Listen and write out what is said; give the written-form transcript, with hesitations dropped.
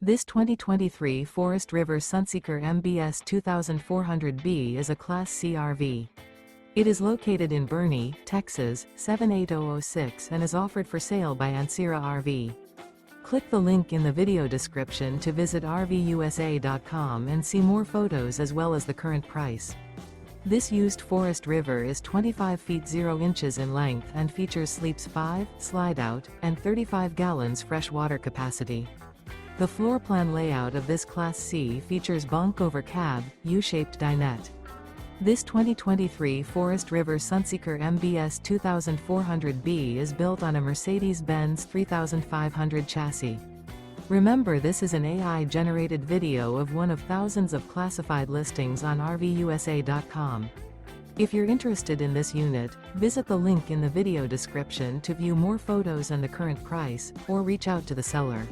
This 2023 Forest River Sunseeker MBS 2400B is a Class C RV. It is located in Boerne, Texas, 78006 and is offered for sale by Ancira RV. Click the link in the video description to visit RVUSA.com and see more photos as well as the current price. This used Forest River is 25 feet 0 inches in length and features sleeps 5, slide-out, and 35 gallons fresh water capacity. The floor plan layout of this Class C features Bunk Over Cab, U-shaped dinette. This 2023 Forest River Sunseeker MBS 2400B is built on a Mercedes-Benz 3500 chassis. Remember, this is an AI-generated video of one of thousands of classified listings on RVUSA.com. If you're interested in this unit, visit the link in the video description to view more photos and the current price, or reach out to the seller.